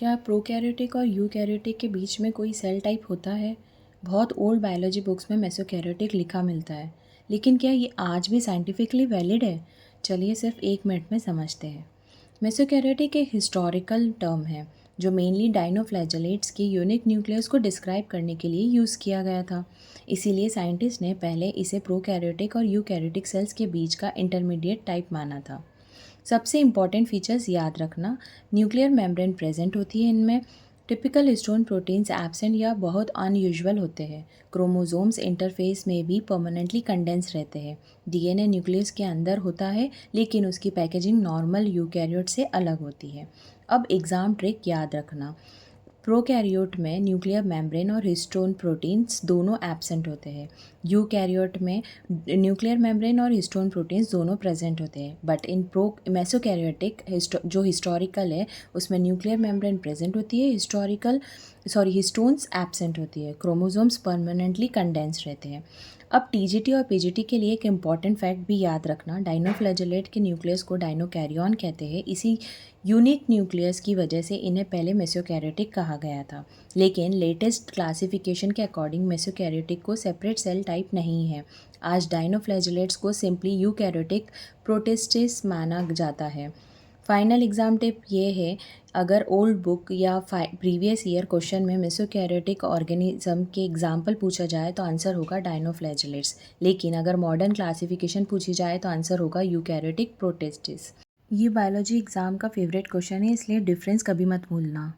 क्या प्रोकैरियोटिक और यूकैरियोटिक के बीच में कोई सेल टाइप होता है? बहुत ओल्ड बायोलॉजी बुक्स में मेसोकैरियोटिक लिखा मिलता है, लेकिन क्या ये आज भी साइंटिफिकली वैलिड है? चलिए सिर्फ 1 मिनट में समझते हैं। मेसोकैरियोटिक एक हिस्टोरिकल टर्म है जो मेनली डाइनोफ्लैजेलेट्स की यूनिक न्यूक्लियस को डिस्क्राइब करने के लिए यूज़ किया गया था। इसीलिए साइंटिस्ट ने पहले इसे प्रोकैरियोटिक और यूकैरियोटिक सेल्स के बीच का इंटरमीडिएट टाइप माना था। सबसे इम्पॉर्टेंट फीचर्स याद रखना, न्यूक्लियर मेम्ब्रेन प्रेजेंट होती है इनमें, टिपिकल हिस्टोन प्रोटीन्स एब्सेंट या बहुत अनयूजुअल होते हैं, क्रोमोसोम्स इंटरफेस में भी परमानेंटली कंडेंस रहते हैं, डीएनए न्यूक्लियस के अंदर होता है लेकिन उसकी पैकेजिंग नॉर्मल यूकैरियोट से अलग होती है। अब एग्ज़ाम ट्रिक याद रखना, प्रोकैरियोट में न्यूक्लियर मेम्ब्रेन और हिस्टोन प्रोटीन्स दोनों एब्सेंट होते हैं। यूकैरियोट में न्यूक्लियर मेम्ब्रेन और हिस्टोन प्रोटीन्स दोनों प्रेजेंट होते हैं, बट इन मेसोकैरियोटिक जो हिस्टोरिकल है उसमें न्यूक्लियर मेम्ब्रेन प्रेजेंट होती है, हिस्टोन्स एब्सेंट होती है, क्रोमोसोम्स परमानेंटली कंडेंस रहते हैं। अब टीजीटी और पीजीटी के लिए एक इम्पॉर्टेंट फैक्ट भी याद रखना, डाइनोफ्लैजेलेट के न्यूक्लियस को डाइनोकैरियन कहते हैं। इसी यूनिक न्यूक्लियस की वजह से इन्हें पहले मेसोकैरियोटिक कहा गया था, लेकिन लेटेस्ट क्लासिफिकेशन के अकॉर्डिंग मेसोकैरियोटिक को सेपरेट सेल टाइप नहीं है। आज डाइनोफ्लैजेलेट्स को सिंपली यूकैरियोटिक प्रोटिस्टिस माना जाता है। फाइनल एग्जाम टिप ये है, अगर ओल्ड बुक या प्रीवियस ईयर क्वेश्चन में मेसोकैरियोटिक ऑर्गेनिज्म के एग्जाम्पल पूछा जाए तो आंसर होगा डाइनोफ्लैजेलेट्स, लेकिन अगर मॉडर्न क्लासिफिकेशन पूछी जाए तो आंसर होगा यूकैरियोटिक प्रोटिस्टिस। ये बायोलॉजी एग्ज़ाम का फेवरेट क्वेश्चन है, इसलिए डिफरेंस कभी मत भूलना।